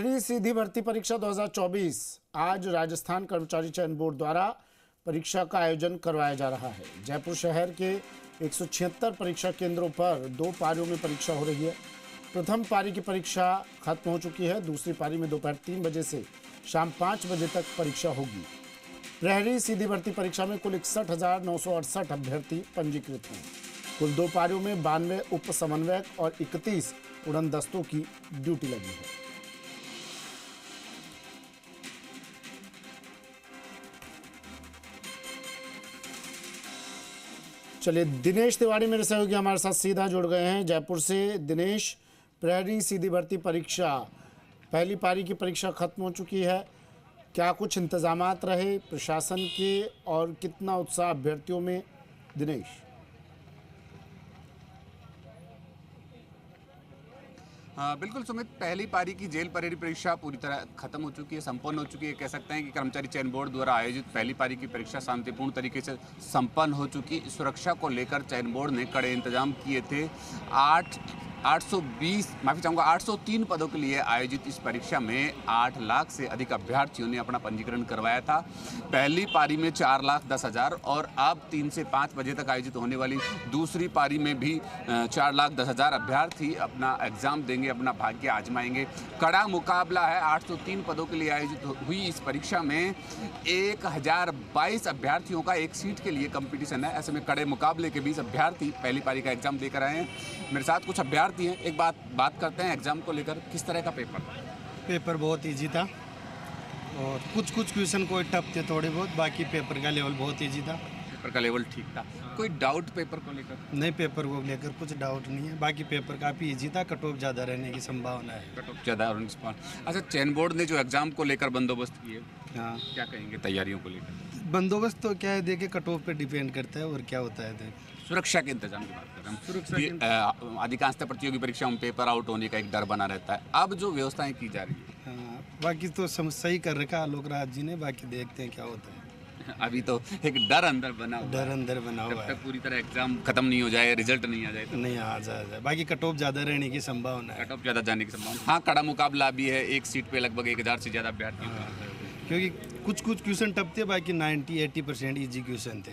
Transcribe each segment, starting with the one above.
सीधी भर्ती परीक्षा 2024 आज राजस्थान कर्मचारी चयन बोर्ड द्वारा परीक्षा का आयोजन करवाया जा रहा है। जयपुर शहर के 176 परीक्षा केंद्रों पर 2 पारियों में परीक्षा हो रही है। प्रथम पारी की परीक्षा खत्म हो चुकी है। दूसरी पारी में दोपहर 3 बजे से शाम 5 बजे तक परीक्षा होगी। प्रहरी सीधी भर्ती परीक्षा में कुल 61,968 अभ्यर्थी पंजीकृत हैं। कुल 2 पारियों में 92 उप समन्वयक और 31 उड़न दस्तों की ड्यूटी लगी है। चलिए, दिनेश तिवारी मेरे सहयोगी हमारे साथ सीधा जुड़ गए हैं जयपुर से। दिनेश, प्रहरी सीधी भर्ती परीक्षा पहली पारी की परीक्षा खत्म हो चुकी है। क्या कुछ इंतजामात रहे प्रशासन के और कितना उत्साह अभ्यर्थियों में? दिनेश। बिल्कुल सुमित, पहली पारी की जेल प्रहरी परीक्षा पूरी तरह खत्म हो चुकी है, संपन्न हो चुकी है। कह सकते हैं कि कर्मचारी चयन बोर्ड द्वारा आयोजित पहली पारी की परीक्षा शांतिपूर्ण तरीके से संपन्न हो चुकी। सुरक्षा को लेकर चयन बोर्ड ने कड़े इंतजाम किए थे। 803 पदों के लिए आयोजित इस परीक्षा में 8 लाख से अधिक अभ्यर्थियों ने अपना पंजीकरण करवाया था। पहली पारी में 4,10,000 और अब 3 से 5 बजे तक आयोजित होने वाली दूसरी पारी में भी 4,10,000 अभ्यर्थी अपना एग्जाम देंगे, अपना भाग्य आजमाएंगे। कड़ा मुकाबला है। 803 पदों के लिए आयोजित हुई इस परीक्षा में 1022 अभ्यर्थियों का एक सीट के लिए कंपटीशन है। ऐसे में कड़े मुकाबले के बीच अभ्यर्थी पहली पारी का एग्जाम देकर आए हैं। मेरे साथ कुछ अभ्यर्थी हैं। एक बात करते हैं एग्जाम को लेकर। किस तरह का पेपर बहुत इजी था और कुछ क्वेश्चन कोई टफ थे थोड़े बहुत, बाकी पेपर का लेवल बहुत इजी था। पेपर का लेवल ठीक था। कोई डाउट पेपर को लेकर? नहीं, पेपर को लेकर कुछ डाउट नहीं है। बाकी पेपर काफ़ी इजी था। कट ऑफ ज़्यादा रहने की संभावना है। कट ऑफ ज़्यादा होने की संभावना। अच्छा, चयन बोर्ड ने जो एग्जाम को लेकर बंदोबस्त किए, हाँ, क्या कहेंगे तैयारियों को लेकर? बंदोबस्त तो क्या है, देखिए कट ऑफ पे डिपेंड करता है और क्या होता है। देख, सुरक्षा के इंतजाम की बात कर रहे हैं। अधिकांशतः प्रतियोगी परीक्षाओं में पेपर आउट होने का एक डर बना रहता है। अब जो व्यवस्थाएं की जा रही है, हाँ, बाकी तो सही कर रखा आलोक राज जी ने। बाकी देखते हैं क्या होता है। अभी तो एक डर अंदर बना हुआ है। जब तक पूरी तरह एग्जाम खत्म नहीं हो जाए, रिजल्ट नहीं आ जाए तो नहीं आ जाए। बाकी कट ऑफ ज़्यादा रहने की संभावना है। कट ऑफ ज़्यादा जाने की संभावना। हाँ, कड़ा मुकाबला भी है। एक सीट पे लगभग 1000 से ज़्यादा अभ्यर्थी, क्योंकि कुछ क्वेश्चन टफ थे, बाकी 90-80% ईजी क्वेश्चन थे।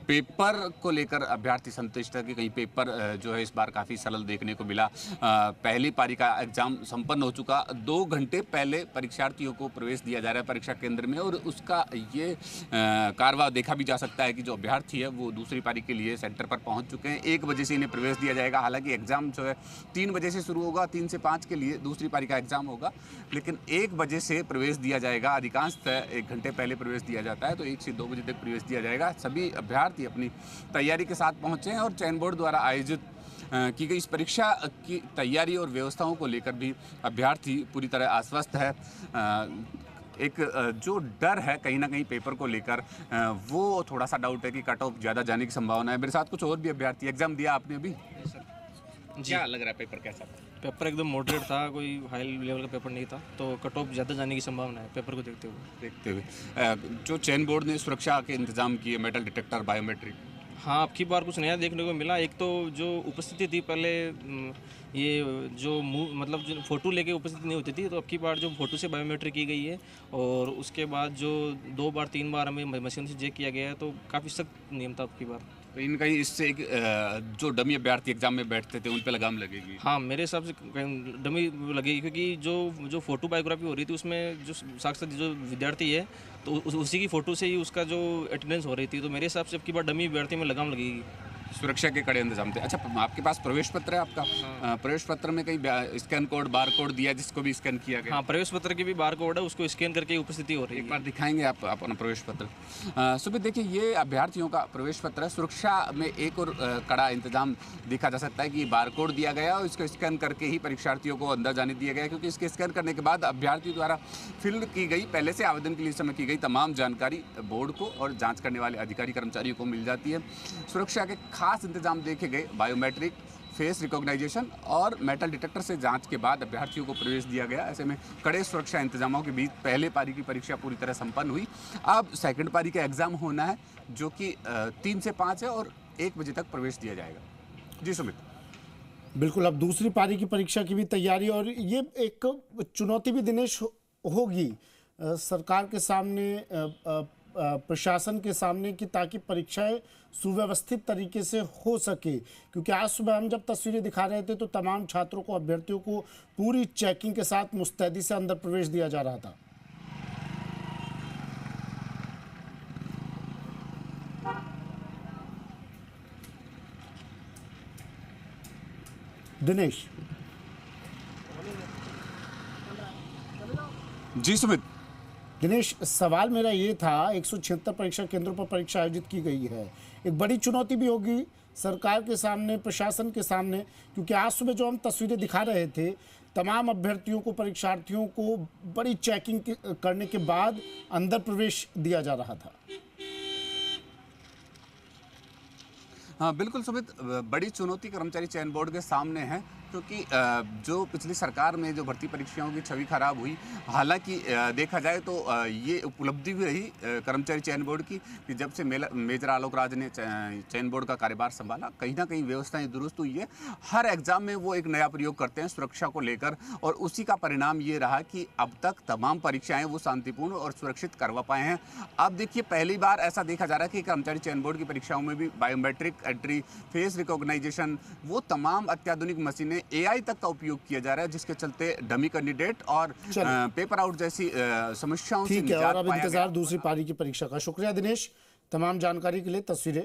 पेपर को लेकर अभ्यर्थी संतुष्ट है कि कहीं पेपर जो है इस बार काफ़ी सरल देखने को मिला। पहली पारी का एग्जाम संपन्न हो चुका। 2 घंटे पहले परीक्षार्थियों को प्रवेश दिया जा रहा है परीक्षा केंद्र में और उसका ये कारवा देखा भी जा सकता है कि जो अभ्यर्थी है वो दूसरी पारी के लिए सेंटर पर पहुंच चुके हैं। 1 बजे से इन्हें प्रवेश दिया जाएगा। हालांकि एग्ज़ाम जो है 3 बजे से शुरू होगा। 3 से 5 के लिए दूसरी पारी का एग्ज़ाम होगा, लेकिन 1 बजे से प्रवेश दिया जाएगा। अधिकांशतः 1 घंटे पहले प्रवेश दिया जाता है, तो 1 से 2 बजे तक प्रवेश दिया जाएगा। सभी अभ्यर्थी अपनी तैयारी के साथ पहुंचे हैं और चयन बोर्ड द्वारा आयोजित की गई इस परीक्षा की तैयारी और व्यवस्थाओं को लेकर भी अभ्यर्थी पूरी तरह आश्वस्त है। एक जो डर है कहीं ना कहीं पेपर को लेकर, वो थोड़ा सा डाउट है कि कट ऑफ ज़्यादा जाने की संभावना है। मेरे साथ कुछ और भी अभ्यर्थी। एग्जाम दिया आपने अभी? क्या लग रहा है पेपर कैसा था? पेपर एकदम मॉडरेट था, कोई हाई लेवल का पेपर नहीं था, तो कट ऑफ ज़्यादा जाने की संभावना है पेपर को देखते हुए। जो चयन बोर्ड ने सुरक्षा के इंतजाम किए, मेटल डिटेक्टर, बायोमेट्रिक, हाँ, अब की बार कुछ नया देखने को मिला। एक तो जो उपस्थिति थी पहले, ये जो मतलब जो फ़ोटो लेके उपस्थिति नहीं होती थी, तो अब की बार जो फ़ोटो से बायोमेट्रिक की गई है और उसके बाद जो 2 बार 3 बार हमें मशीन से चेक किया गया है, तो काफ़ी सख्त नियम था अब की बार। तो इन कहीं इससे जो डमी अभ्यर्थी एग्जाम में बैठते थे उन पे लगाम लगेगी? हाँ, मेरे हिसाब से डमी लगेगी, क्योंकि जो फ़ोटो बायोग्राफी हो रही थी उसमें जो साक्षात जो विद्यार्थी है तो उसी की फ़ोटो से ही उसका जो अटेंडेंस हो रही थी, तो मेरे हिसाब से अब की बार डमी अभ्यर्थी में लगाम लगेगी। सुरक्षा के कड़े इंतजाम थे। अच्छा, आपके पास प्रवेश पत्र है आपका? हाँ। प्रवेश पत्र में कहीं स्कैन कोड, बार कोड दिया जिसको भी स्कैन किया गया? हाँ, प्रवेश पत्र की भी बार कोड है, उसको स्कैन करके उपस्थिति हो रही है। एक बार दिखाएंगे आप अपना प्रवेश पत्र? सुबह देखिए, ये अभ्यर्थियों का प्रवेश पत्र है। सुरक्षा में एक और कड़ा इंतजाम देखा जा सकता है कि बार कोड दिया गया और इसको स्कैन करके ही परीक्षार्थियों को अंदर जाने दिया गया, क्योंकि इसके स्कैन करने के बाद अभ्यर्थी द्वारा फिल की गई, पहले से आवेदन के लिए समय की गई तमाम जानकारी बोर्ड को और जाँच करने वाले अधिकारी कर्मचारियों को मिल जाती है। सुरक्षा के खास इंतजाम देखे गए। बायोमेट्रिक, फेस रिकॉग्नाइजेशन और मेटल डिटेक्टर से जांच के बाद अभ्यर्थियों को प्रवेश दिया गया। ऐसे में कड़े सुरक्षा इंतजामों के बीच पहले पारी की परीक्षा पूरी तरह संपन्न हुई। अब सेकंड पारी का एग्जाम होना है, जो कि 3 से 5 है और 1 बजे तक प्रवेश दिया जाएगा। जी सुमित। बिल्कुल, अब दूसरी पारी की परीक्षा की भी तैयारी, और ये एक चुनौती भी दिनेश होगी सरकार के सामने, प्रशासन के सामने, कि ताकि परीक्षाएं सुव्यवस्थित तरीके से हो सके। क्योंकि आज सुबह हम जब तस्वीरें दिखा रहे थे तो तमाम छात्रों को, अभ्यर्थियों को पूरी चेकिंग के साथ मुस्तैदी से अंदर प्रवेश दिया जा रहा था। दिनेश। जी सुमित। दिनेश, सवाल मेरा ये था, 176 परीक्षा केंद्रों पर परीक्षा आयोजित की गई है, एक बड़ी चुनौती भी होगी सरकार के सामने, प्रशासन के सामने, क्योंकि आज सुबह जो हम तस्वीरें दिखा रहे थे, तमाम अभ्यर्थियों को, परीक्षार्थियों को बड़ी चेकिंग करने के बाद अंदर प्रवेश दिया जा रहा था। हाँ बिल्कुल सुमित, बड़ी चुनौती कर्मचारी चयन बोर्ड के सामने है, क्योंकि जो पिछली सरकार में जो भर्ती परीक्षाओं की छवि खराब हुई, हालांकि देखा जाए तो ये उपलब्धि भी रही कर्मचारी चयन बोर्ड की कि जब से मेजर आलोक राज ने चयन बोर्ड का कार्यभार संभाला, कहीं ना कहीं व्यवस्थाएं दुरुस्त हुई है। हर एग्जाम में वो एक नया प्रयोग करते हैं सुरक्षा को लेकर, और उसी का परिणाम ये रहा कि अब तक तमाम परीक्षाएं वो शांतिपूर्ण और सुरक्षित करवा पाए हैं। अब देखिए, पहली बार ऐसा देखा जा रहा है कि कर्मचारी चयन बोर्ड की परीक्षाओं में भी बायोमेट्रिक एंट्री, फेस रिकॉग्नाइजेशन, वो तमाम अत्याधुनिक मशीनें, एआई तक का उपयोग किया जा रहा है, जिसके चलते डमी कैंडिडेट और पेपर आउट जैसी समस्याओं से ठीक है, और निजात अब पाया इंतजार गया। दूसरी पारी की परीक्षा का। शुक्रिया दिनेश, तमाम जानकारी के लिए। तस्वीरें